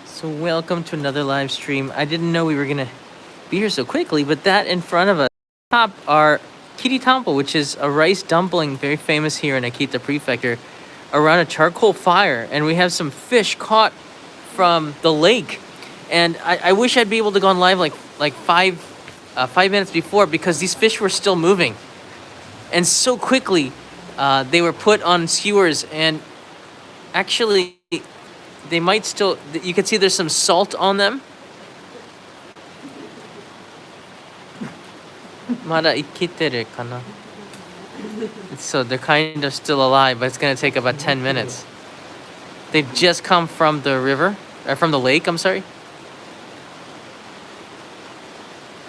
So welcome to another live stream. I didn't know we were gonna be here so quickly, but that in front of us top are kiritampo, which is a rice dumpling very famous here in Akita Prefecture, around a charcoal fire. And we have some fish caught from the lake. And I wish I'd be able to go on live like 5 minutes before, because these fish were still moving. And so quickly they were put on skewers, and actually they might still, you can see there's some salt on them. Mada ikiteru kana. So they're kind of still alive, but it's gonna take about 10 minutes. They've just come from the river, or from the lake, I'm sorry.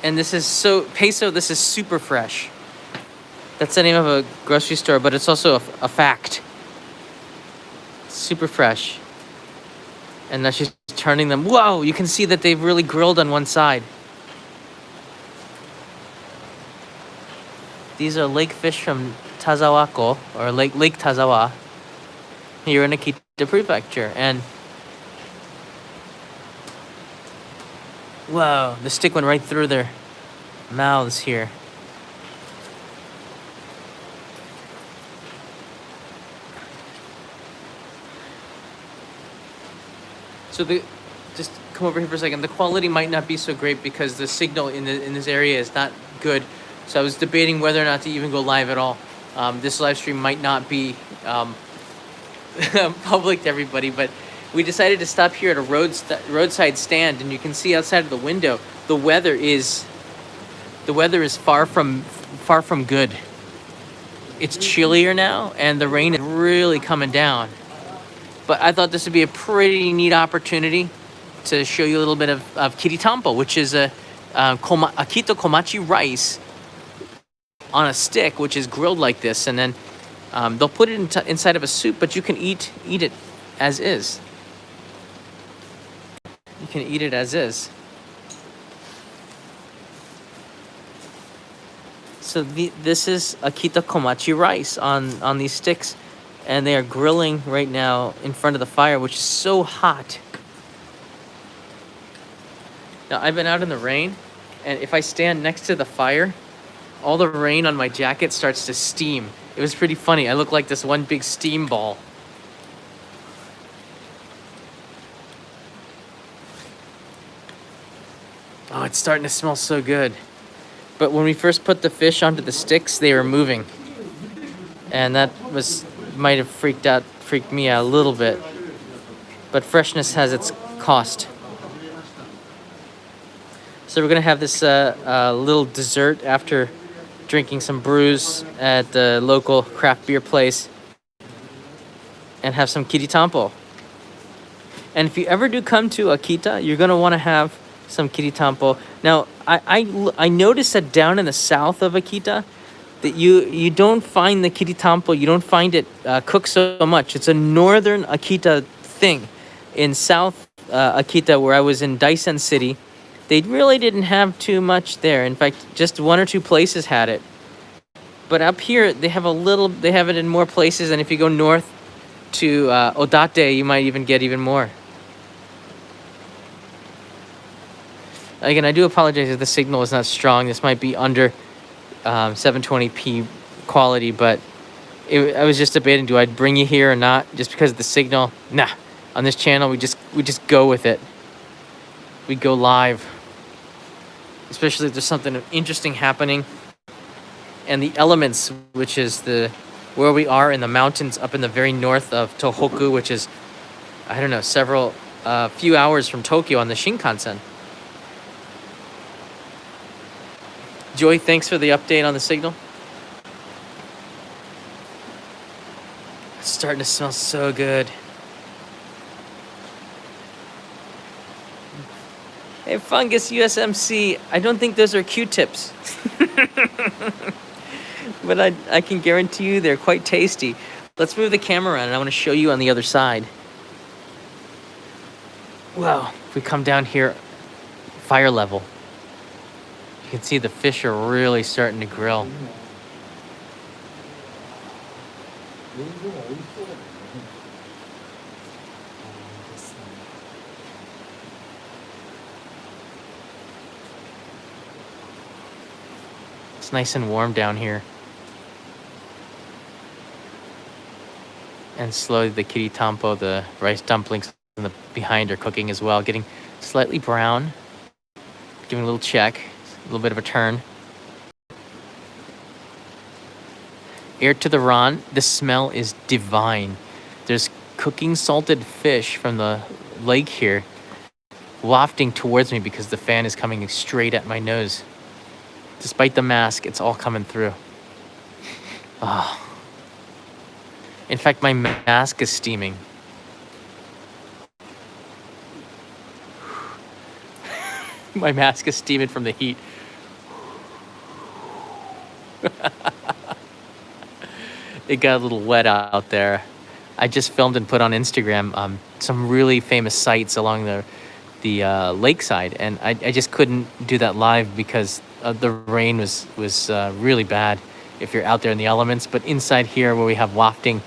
And this is peso, this is super fresh. That's the name of a grocery store, but it's also a fact. Super fresh. And now she's turning them. Whoa, you can see that they've really grilled on one side. These are lake fish from Tazawako, or Lake Tazawa, here in Akita Prefecture. And whoa, the stick went right through their mouths here. So just come over here for a second. The quality might not be so great because the signal in this area is not good. So I was debating whether or not to even go live at all. This live stream might not be public to everybody, but we decided to stop here at a roadside stand, and you can see outside of the window the weather is far from good. It's chillier now, and the rain is really coming down. But I thought this would be a pretty neat opportunity to show you a little bit of kiritampo, which is a Akita komachi rice on a stick, which is grilled like this, and then they'll put it inside of a soup, but you can eat it as is. You can eat it as is. So this is Akita komachi rice on these sticks. And they are grilling right now in front of the fire, which is so hot. Now, I've been out in the rain, and if I stand next to the fire, all the rain on my jacket starts to steam. It was pretty funny. I look like this one big steam ball. Oh, it's starting to smell so good. But when we first put the fish onto the sticks, they were moving. And that might have freaked me out a little bit, but freshness has its cost. So we're gonna have this little dessert after drinking some brews at the local craft beer place, and have some kiritampo. And if you ever do come to Akita, you're gonna want to have some kiritampo. Now, I noticed that down in the south of Akita, that you don't find the kiritampo, you don't find it cooked so much. It's a northern Akita thing. In South Akita, where I was in Daisen City, they really didn't have too much there. In fact, just one or two places had it. But up here, they have it in more places, and if you go north to Odate, you might even get even more. Again, I do apologize if the signal is not strong. This might be under 720p quality, but I was just debating, do I bring you here or not, just because of the signal? Nah, on this channel we just go with it. We go live, especially if there's something interesting happening. And the elements, which is where we are in the mountains up in the very north of Tohoku, which is, I don't know, few hours from Tokyo on the Shinkansen. Joy, thanks for the update on the signal. It's starting to smell so good. Hey, Fungus USMC, I don't think those are Q-tips. But I can guarantee you they're quite tasty. Let's move the camera around, and I want to show you on the other side. Wow, if we come down here, fire level, you can see the fish are really starting to grill. It's nice and warm down here. And slowly the kiritampo, the rice dumplings in the behind are cooking as well, getting slightly brown. Giving a little check, a little bit of a turn. Air to the Ron, the smell is divine. There's cooking salted fish from the lake here wafting towards me because the fan is coming straight at my nose. Despite the mask, it's all coming through. Oh. In fact, my mask is steaming. My mask is steaming from the heat. It got a little wet out there. I just filmed and put on Instagram some really famous sites along the lakeside, and I just couldn't do that live because the rain was really bad if you're out there in the elements. But inside here where we have wafting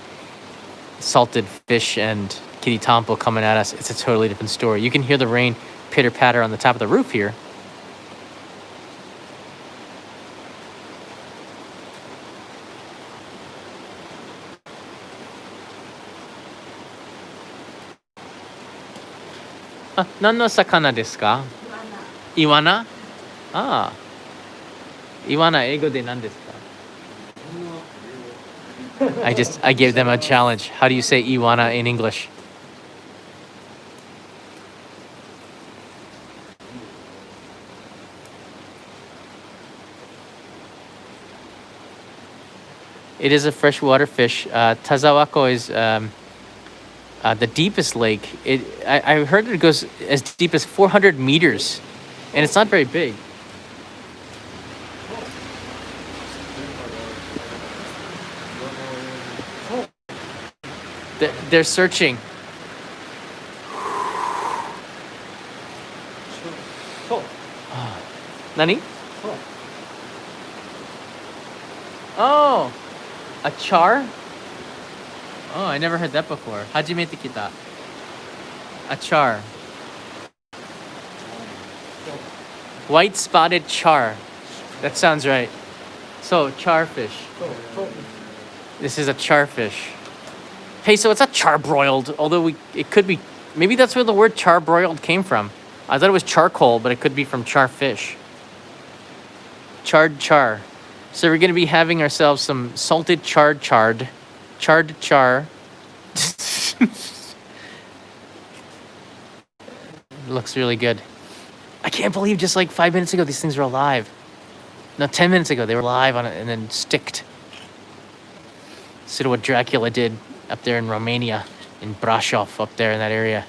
salted fish and kiritampo coming at us, it's a totally different story. You can hear the rain pitter-patter on the top of the roof here. Ah, 何の魚ですか? Iwana? Ah. Iwana, 英語で何ですか? I gave them a challenge. How do you say Iwana in English? It is a freshwater fish. Tazawako is the deepest lake. I heard it goes as deep as 400 meters, and it's not very big. They're searching. Nani? Oh, a char? Oh, I never heard that before. Hajimete kita. A char. White spotted char. That sounds right. So, char fish. This is a char fish. Hey, so it's not charbroiled, although it could be, maybe that's where the word charbroiled came from. I thought it was charcoal, but it could be from char fish. Charred char. So we're going to be having ourselves some salted charred char. Looks really good. I can't believe just like 5 minutes ago these things were alive. No, 10 minutes ago they were alive on it and then sticked. Sort of what Dracula did up there in Romania, in Brasov, up there in that area.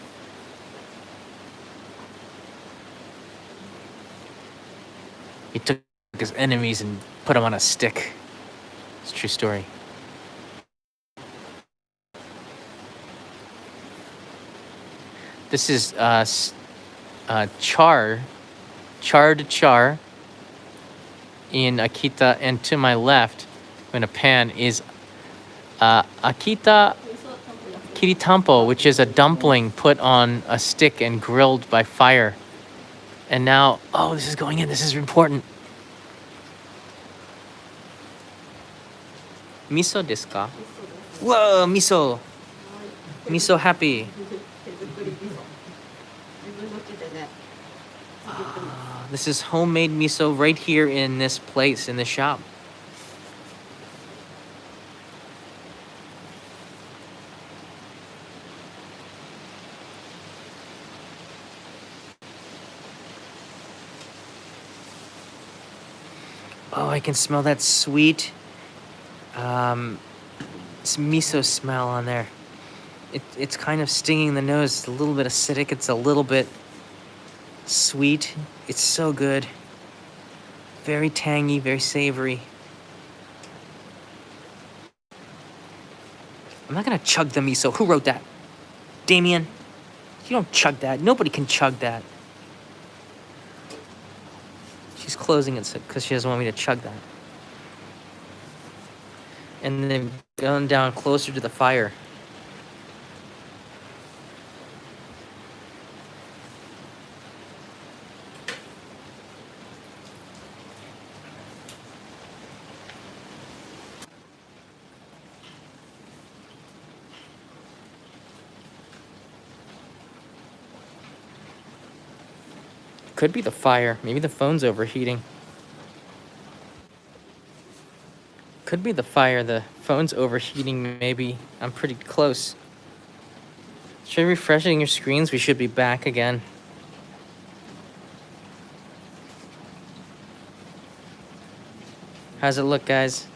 He took his enemies and put them on a stick. It's a true story. This is charred char in Akita, and to my left, in a pan, is Akita Kiritanpo, which is a dumpling put on a stick and grilled by fire. And now, oh, this is going in. This is important. Miso desu ka? Whoa, miso. Miso happy. This is homemade miso right here in this place, in this shop. Oh, I can smell that sweet miso smell on there. It's kind of stinging the nose. It's a little bit acidic. It's a little bit sweet. It's so good. Very tangy, very savory. I'm not gonna chug the miso. Who wrote that? Damien? You don't chug that. Nobody can chug that. She's closing it because she doesn't want me to chug that. And then going down closer to the fire. Could be the fire. Maybe the phone's overheating. Could be the fire. The phone's overheating, maybe. I'm pretty close. Try refreshing your screens. We should be back again. How's it look, guys?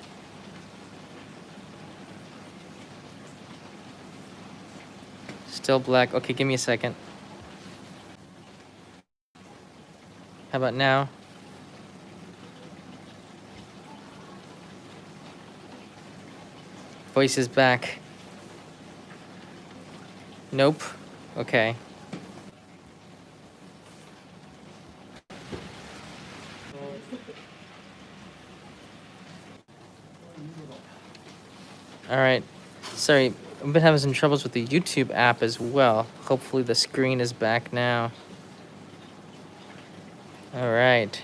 Still black. Okay, give me a second. How about now? Voice is back. Nope. Okay. All right. Sorry, I've been having some troubles with the YouTube app as well. Hopefully the screen is back now. All right.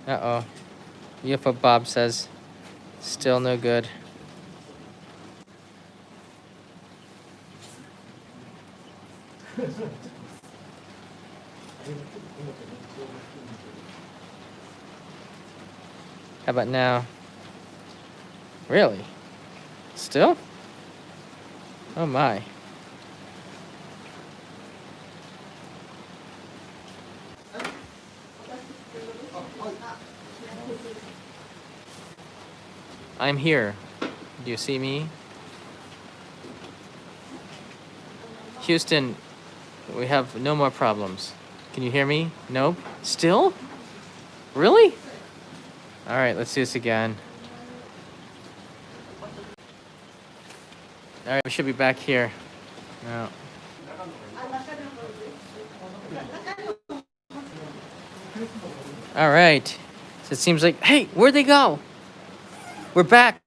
Uh-oh. UFO Bob says, still no good. How about now? Really? Still? Oh my. I'm here. Do you see me? Houston, we have no more problems. Can you hear me? Nope. Still? Really? All right, let's do this again. All right, we should be back here. No. All right. So it seems like, hey, where'd they go? We're back,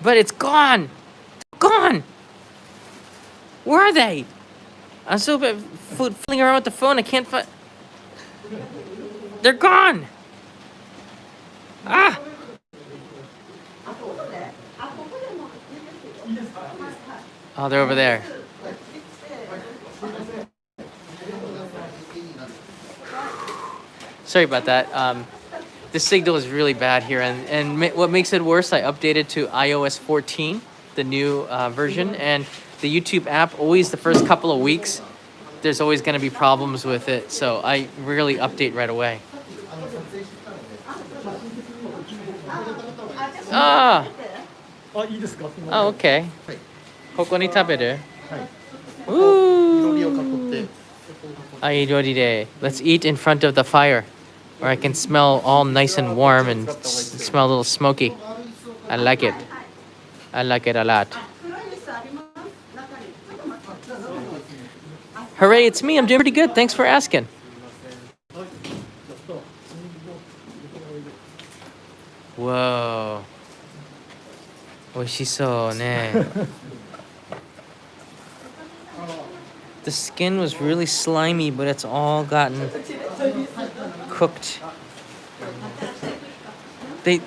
but it's gone. Gone. Where are they? I'm so fiddling around with the phone. I can't find. They're gone. Ah. Oh, they're over there. Sorry about that. The signal is really bad here, and what makes it worse, I updated to iOS 14, the new version, and the YouTube app, always the first couple of weeks, there's always going to be problems with it, so I rarely update right away. Ah! Oh, okay. ここに食べる? Ooh! Let's eat in front of the fire, where I can smell all nice and warm and smell a little smoky. I like it. I like it a lot. Hooray, it's me. I'm doing pretty good. Thanks for asking. Whoa. 美味しそうね. The skin was really slimy, but it's all gotten cooked. They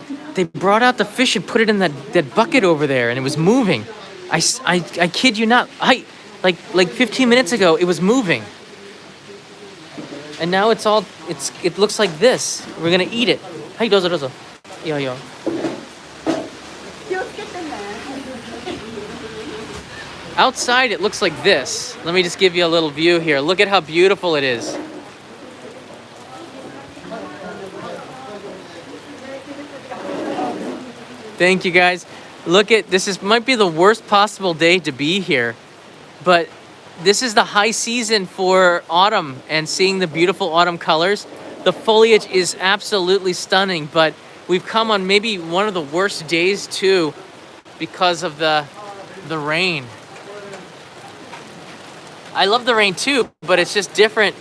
brought out the fish and put it in that bucket over there, and it was moving. I kid you not. Like 15 minutes ago, it was moving. And now it looks like this. We're gonna eat it. Hey, dozo. Yo. Outside, it looks like this. Let me just give you a little view here. Look at how beautiful it is. Thank you, guys. Look at this. Might be the worst possible day to be here, but this is the high season for autumn and seeing the beautiful autumn colors. The foliage is absolutely stunning, but we've come on maybe one of the worst days too because of the rain. I love the rain too, but it's just different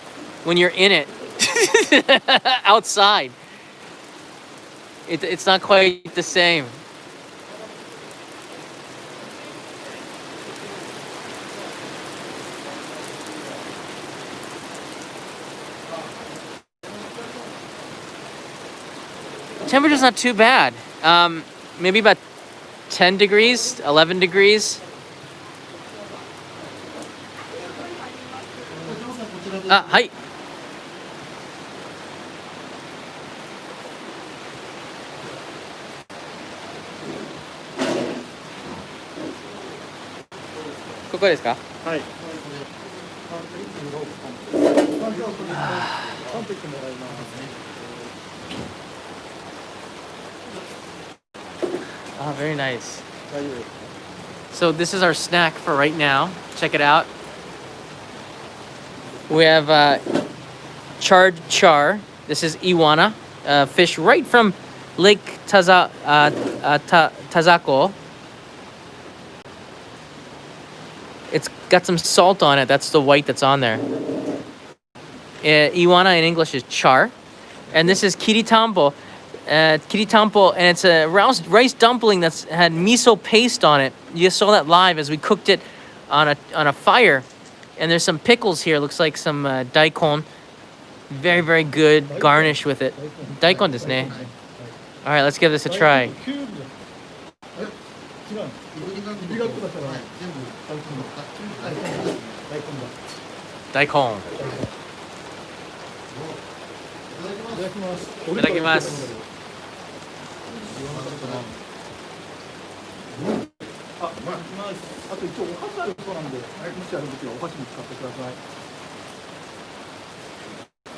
when you're in it outside. It's not quite the same. Temperature's not too bad. Maybe about 10 degrees, 11 degrees. あ、はい。ここですか？はい。Oh, very nice. So this is our snack for right now. Check it out. We have charred char. This is iwana, fish right from Lake Tazako. It's got some salt on it. That's the white that's on there. Iwana in English is char. And this is kiritampo. Kiritampo, and it's a rice dumpling that's had miso paste on it. You just saw that live as we cooked it on a fire. And there's some pickles here. Looks like some daikon. Very, very good garnish with it. Daikon desu ne. All right, let's give this a try. Daikon. いただきます。あと一応お箸あるそうなんで、もしある時はお箸も使ってください。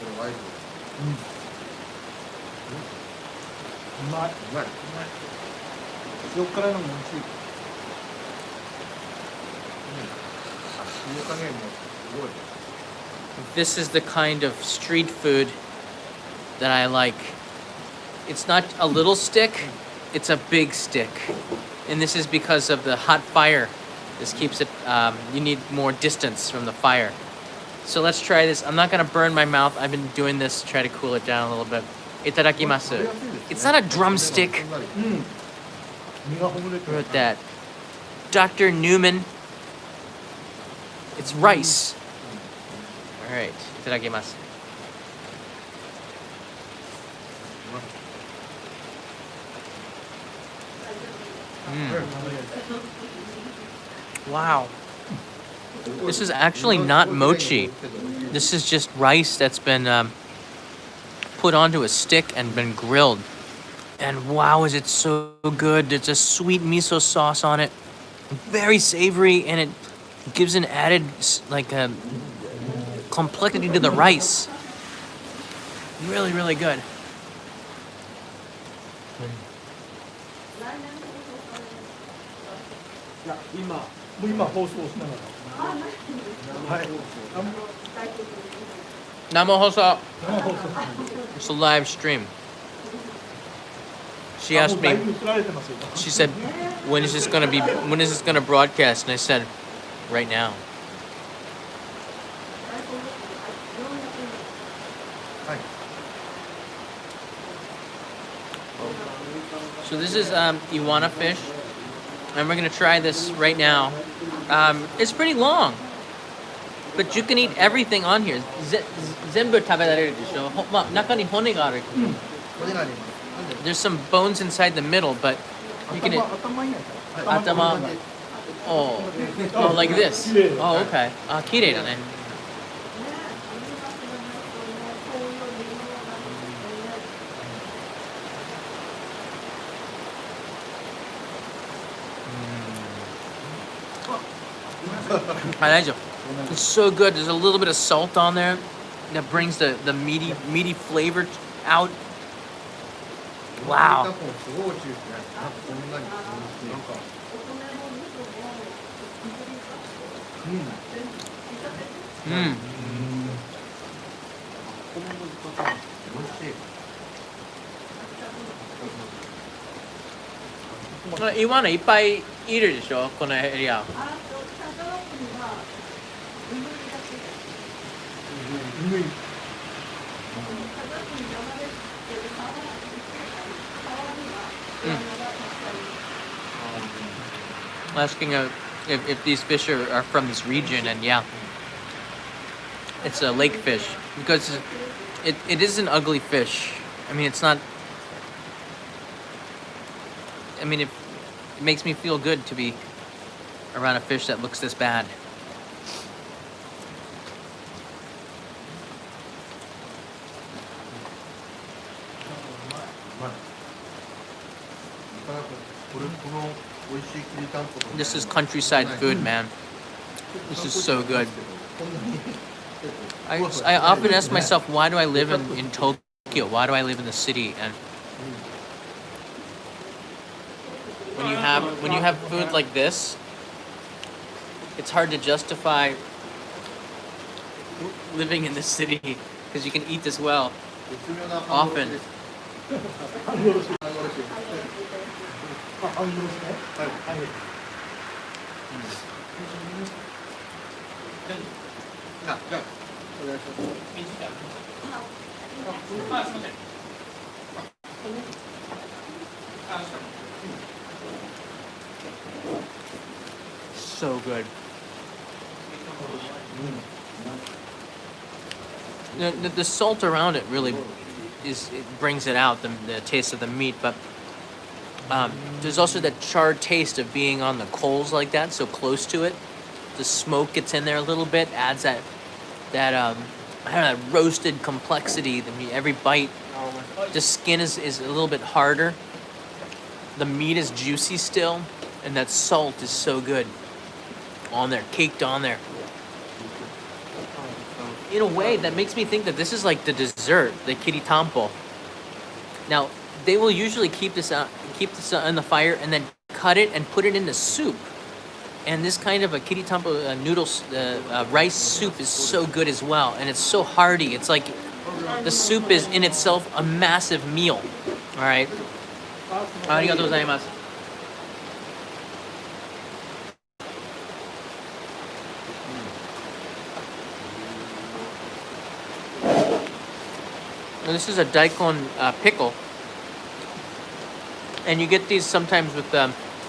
うまい。塩辛いのも美味しい。塩加減もすごい。 This is the kind of street food that I like. It's not a little stick, it's a big stick. And this is because of the hot fire. This keeps it, you need more distance from the fire. So let's try this. I'm not gonna burn my mouth. I've been doing this to try to cool it down a little bit. Itadakimasu. It's not a drumstick. Who wrote that? Dr. Newman. It's rice. All right, itadakimasu. Wow. This is actually not mochi. This is just rice that's been put onto a stick and been grilled. And wow, is it so good. There's a sweet miso sauce on it. Very savory, and it gives an added like a complexity to the rice. Really, really good. いや、今放送しながら。はい。生放送. 生放送。 It's a live stream. She asked me, she said, when is this gonna broadcast? And I said, right now. So this is iwana fish, and we're gonna try this right now. It's pretty long, but you can eat everything on here. Zenbu taberareru desho. Naka ni hone ga aru. There's some bones inside the middle, but you can eat. Atama. Oh, like this. Oh, okay. Kirei da ne. It's so good. There's a little bit of salt on there that brings the meaty flavor out. Wow. Iwana いっぱいいるでしょ、このエリア。Asking if these fish are from this region, and yeah, it's a lake fish because it is an ugly fish. I mean, it's not. I mean, it makes me feel good to be around a fish that looks this bad. This is countryside food, man. This is so good. I often ask myself, why do I live in Tokyo? Why do I live in the city? And when you have food like this, it's hard to justify living in the city because you can eat this well often. So good. The salt around it really it brings it out, the taste of the meat, but there's also that charred taste of being on the coals like that, so close to it. The smoke gets in there a little bit, adds that I don't know, that roasted complexity. Every bite, the skin is a little bit harder. The meat is juicy still, and that salt is so good on there, caked on there. In a way, that makes me think that this is like the dessert, the kiritampo. Now, they will usually keep this on the fire and then cut it and put it into soup. And this kind of a kiritampo noodles, rice soup is so good as well. And it's so hearty. It's like the soup is in itself a massive meal. All right. Arigatou gozaimasu. This is a daikon pickle. And you get these sometimes with,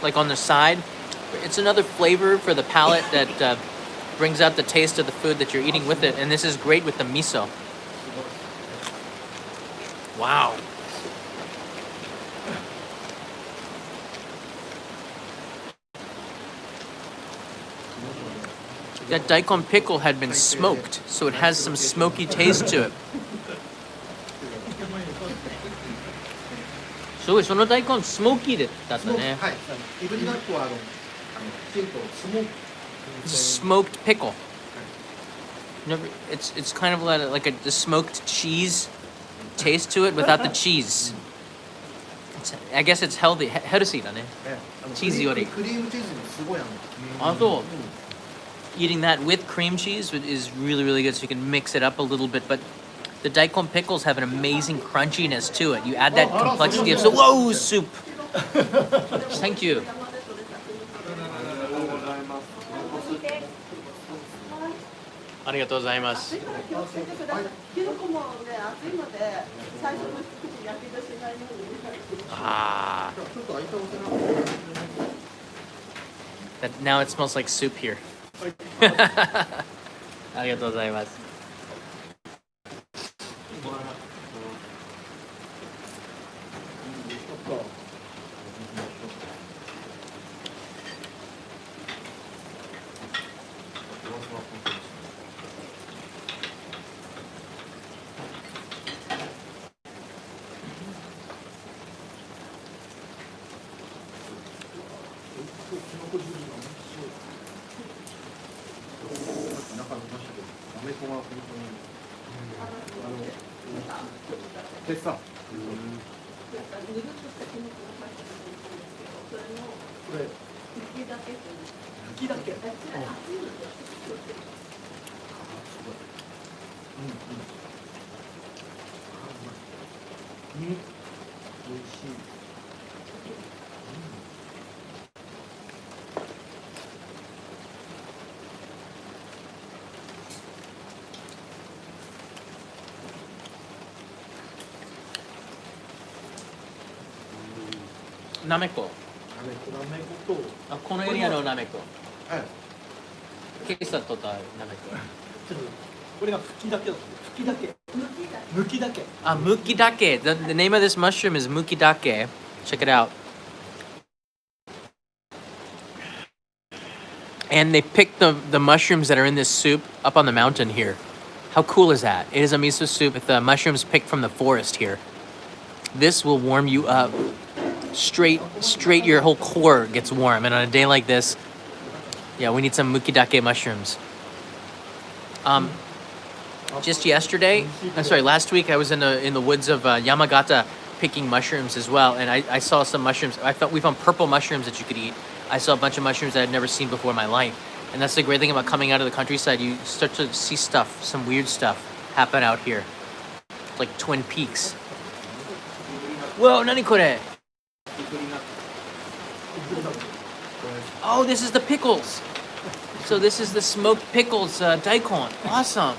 like on the side. It's another flavor for the palate that brings out the taste of the food that you're eating with it. And this is great with the miso. Wow. That daikon pickle had been smoked, so it has some smoky taste to it. すごい、その大根スモーキーだったね。はい。いぶりがっこはきちんとsmoked pickle. Never, it's kind of like a smoked cheese taste to it without the cheese. I guess it's healthy だね。チーズより。クリームチーズにすごいあと eating that with cream cheese is really, really good. So you can mix it up a little bit, but the daikon pickles have an amazing crunchiness to it. You add that complexity of whoa soup. Thank you. ありがとうございます。Ah. That now it smells like soup here. ありがとうございます。でさ、これ吹きだけ。美味しい。なめこ。なめこと。あ、このエリアのなめこ。はい。ケイサとたなめこ。ちょっとこれが吹きだけだ。吹きだけ。むきだけ。Ah, mukidake. The name of this mushroom is mukidake. Check it out. And they pick the mushrooms that are in this soup up on the mountain here. How cool is that? It is a miso soup with the mushrooms picked from the forest here. This will warm you up straight your whole core gets warm. And on a day like this, yeah, we need some mukidake mushrooms. Just yesterday, last week I was in the woods of Yamagata picking mushrooms as well, and I saw some mushrooms. We found purple mushrooms that you could eat. I saw a bunch of mushrooms that I'd never seen before in my life. And that's the great thing about coming out of the countryside. You start to see stuff, some weird stuff happen out here. Like Twin Peaks. Whoa, nani kore? Oh, this is the pickles. So this is the smoked pickles daikon. Awesome.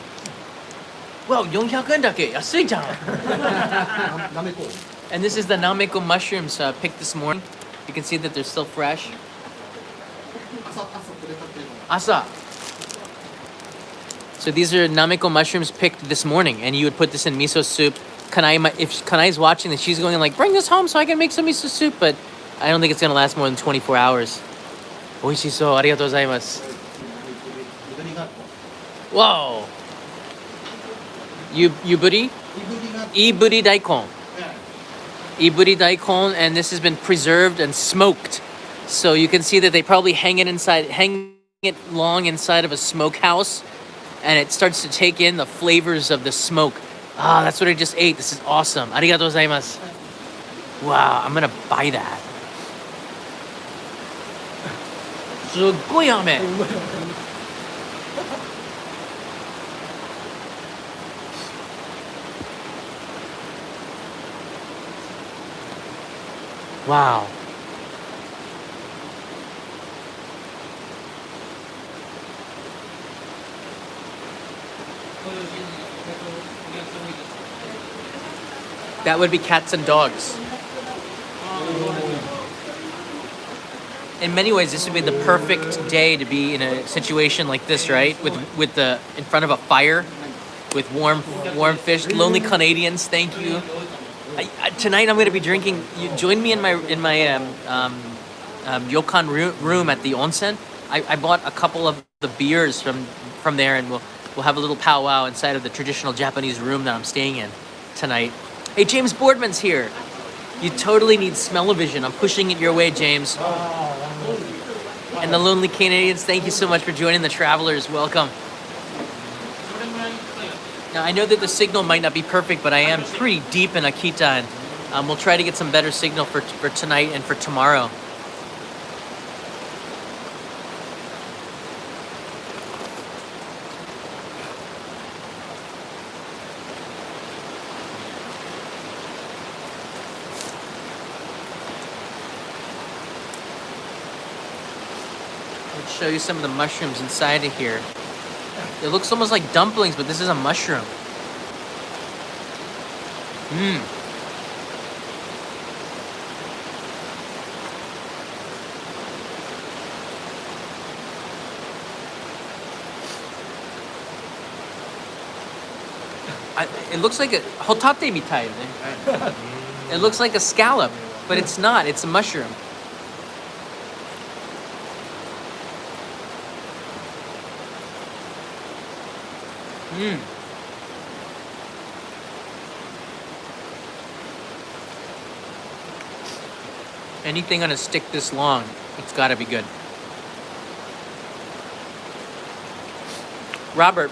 Wow, 400 yen dake. Yasui jan. And this is the nameko mushrooms picked this morning. You can see that they're still fresh. Asa. So these are nameko mushrooms picked this morning, and you would put this in miso soup. If Kanai's watching this, she's going like, bring this home so I can make some miso soup, but I don't think it's gonna last more than 24 hours. Oishiso, arigatou gozaimasu. Whoa. Yuburi? Iburi daikon. Iburi daikon, and this has been preserved and smoked. So you can see that they probably hang it long inside of a smokehouse, and it starts to take in the flavors of the smoke. Ah, that's what I just ate. This is awesome. Arigatou gozaimasu. Wow, I'm gonna buy that. すっごい雨. Wow. That would be cats and dogs. In many ways, this would be the perfect day to be in a situation like this, right? With the in front of a fire, with warm fish. Lonely Canadians, thank you. Tonight I'm going to be drinking. You join me in my ryokan room at the onsen. I bought a couple of the beers from there, and we'll have a little powwow inside of the traditional Japanese room that I'm staying in tonight. Hey, James Boardman's here. You totally need smell-o-vision. I'm pushing it your way, James. And the Lonely Canadians, thank you so much for joining the travelers. Welcome. Now, I know that the signal might not be perfect, but I am pretty deep in Akita, and we'll try to get some better signal for tonight and for tomorrow. Show you some of the mushrooms inside of here. It looks almost like dumplings, but this is a mushroom. It looks like a hotate mitai. It looks like a scallop, but it's not. It's a mushroom. Anything on a stick this long, it's got to be good. Robert,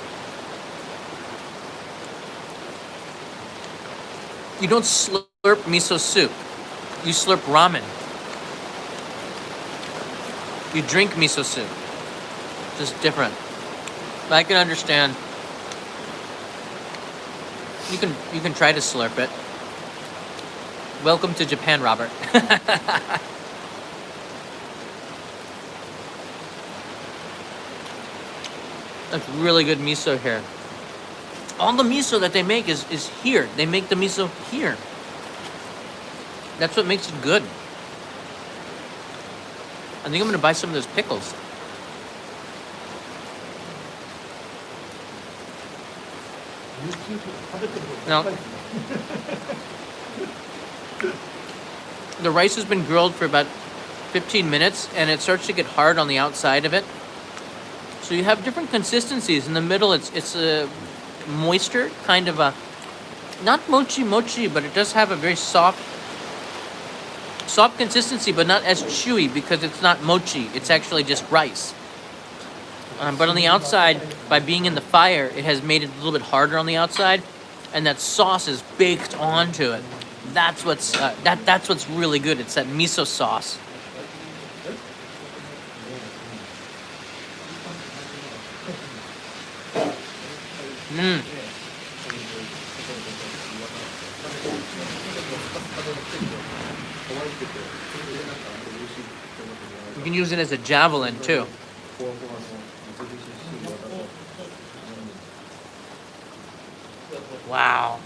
you don't slurp miso soup. You slurp ramen. You drink miso soup. Just different. But I can understand. You can try to slurp it. Welcome to Japan, Robert. That's really good miso here. All the miso that they make is here. They make the miso here. That's what makes it good. I think I'm gonna buy some of those pickles. Now, the rice has been grilled for about 15 minutes, and it starts to get hard on the outside of it. So you have different consistencies. In the middle, it's a moisture, kind of a, not mochi, but it does have a very soft soft consistency, but not as chewy because it's not mochi. It's actually just rice. But on the outside, by being in the fire, it has made it a little bit harder on the outside, and that sauce is baked onto it. That's what's really good. It's that miso sauce. Mmm. You can use it as a javelin too. Wow.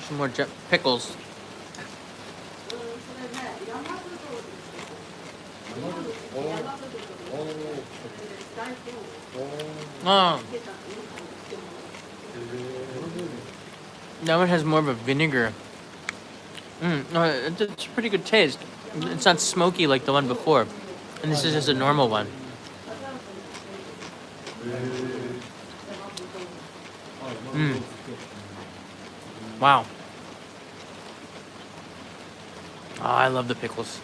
Some more pickles. Oh. That one has more of a vinegar. No, it's a pretty good taste. It's not smoky like the one before. And this is just a normal one. Wow. Oh, I love the pickles.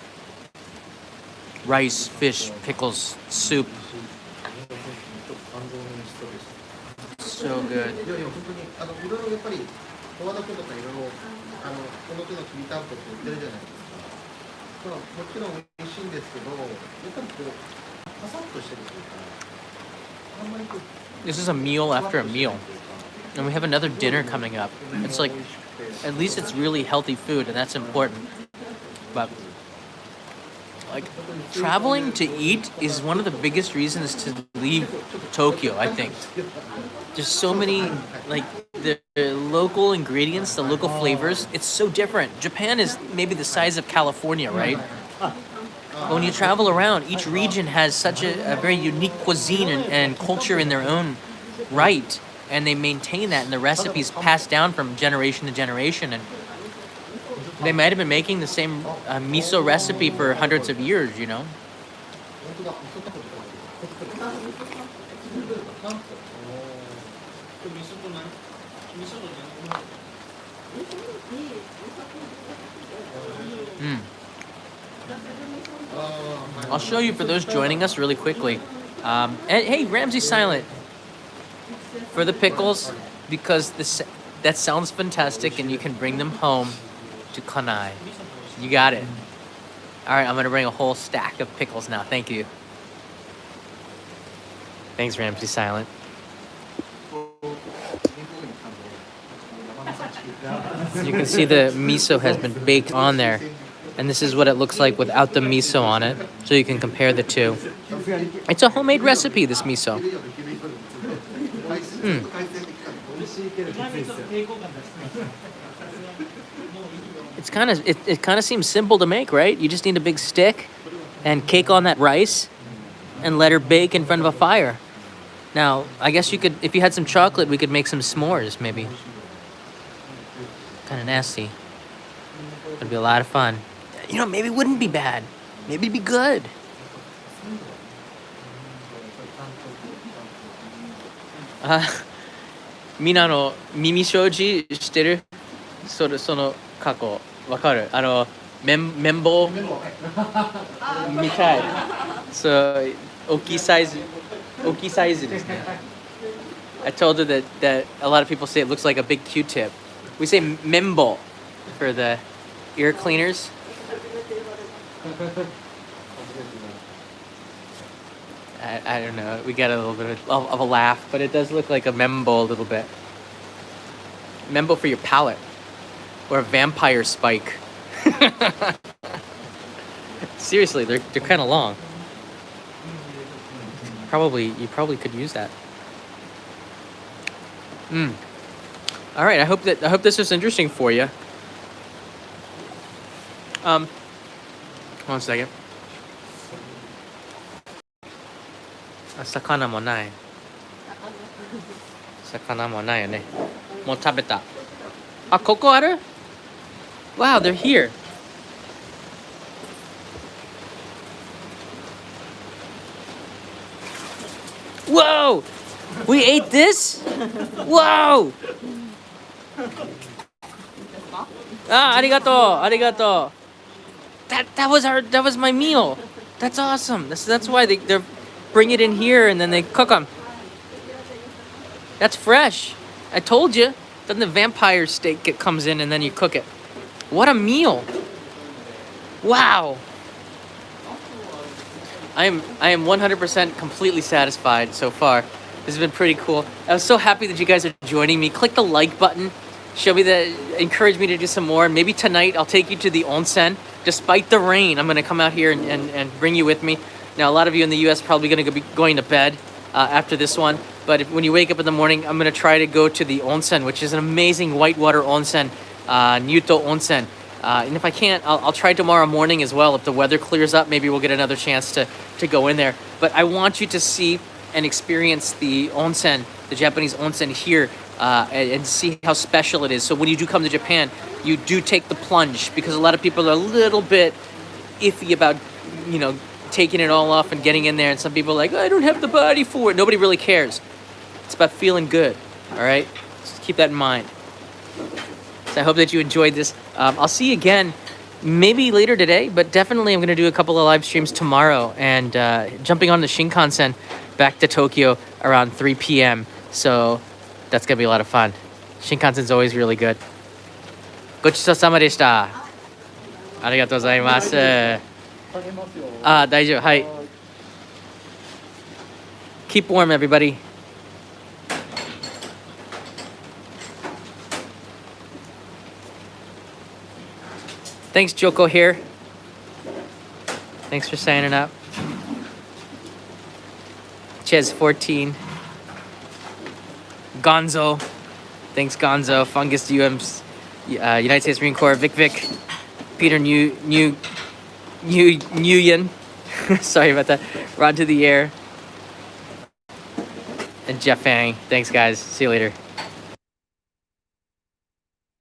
Rice, fish, pickles, soup. So good. いやいや本当にいろいろやっぱり十和田湖とかいろいろこの手のきりたんぽって売ってるじゃないですか。まあもちろん美味しいんですけど、やっぱりこうパサッとしてるというか、あんまりこう。This is a meal after a meal. And we have another dinner coming up. It's like, at least it's really healthy food, and that's important. But, like, traveling to eat is one of the biggest reasons to leave Tokyo, I think. There's so many, like, the local ingredients, the local flavors, it's so different. Japan is maybe the size of California, right? But when you travel around, each region has such a very unique cuisine and culture in their own right. And they maintain that, and the recipes passed down from generation to generation. And they might have been making the same miso recipe for hundreds of years, you know? I'll show you for those joining us really quickly. And hey, Ramsey's silent. For the pickles, because that sounds fantastic, and you can bring them home to Kanai. You got it. All right, I'm gonna bring a whole stack of pickles now. Thank you. Thanks, Ramsey Silent. You can see the miso has been baked on there, and this is what it looks like without the miso on it, so you can compare the two. It's a homemade recipe, this miso. It kind of seems simple to make, right? You just need a big stick and cake on that rice and let her bake in front of a fire. Now, I guess you could, if you had some chocolate, we could make some s'mores, maybe. Kind of nasty. It'd be a lot of fun. You know, maybe it wouldn't be bad. Maybe it'd be good. Mina no mimi shoji shiteru? その過去わかる？綿棒みたい。そう大きいサイズですね。I told her that a lot of people say it looks like a big Q-tip. We say membo for the ear cleaners. I don't know. We got a little bit of a laugh, but it does look like a membo a little bit. Membo for your palate. Or a vampire spike. Seriously, they're kind of long. You probably could use that. All right, I hope this was interesting for you. 1 second. 魚もないよね。もう食べた。あ、ここある？ Wow, they're here. Whoa! We ate this? Whoa! Ah, arigato, arigato. That was my meal. That's awesome. That's why they're bring it in here and then they cook them. That's fresh. I told you. Then the vampire steak comes in and then you cook it. What a meal. Wow. I am 100% completely satisfied so far. This has been pretty cool. I was so happy that you guys are joining me. Click the like button. Show me that, encourage me to do some more. And maybe tonight I'll take you to the onsen. Despite the rain, I'm gonna come out here and bring you with me. Now, a lot of you in the US are probably gonna be going to bed after this one. But when you wake up in the morning, I'm gonna try to go to the onsen, which is an amazing whitewater onsen, Nyuto Onsen. And if I can't, I'll try tomorrow morning as well. If the weather clears up, maybe we'll get another chance to go in there. But I want you to see and experience the onsen, the Japanese onsen here, and see how special it is. So when you do come to Japan, you do take the plunge, because a lot of people are a little bit iffy about, taking it all off and getting in there. And some people are like, I don't have the body for it. Nobody really cares. It's about feeling good, all right? Just keep that in mind. So I hope that you enjoyed this. I'll see you again maybe later today, but definitely I'm going to do a couple of live streams tomorrow and jumping on the Shinkansen back to Tokyo around 3 p.m. So that's going to be a lot of fun. Shinkansen's always really good. ごちそうさまでした。ありがとうございます。あ、大丈夫。はい。Keep warm, everybody. Thanks, Joko here. Thanks for signing up. Ches14. Gonzo. Thanks, Gonzo. Fungus UMs. United States Marine Corps. Vic. Peter Nguyen. Sorry about that. Rod to the air. And Jeff Fang. Thanks, guys. See you later.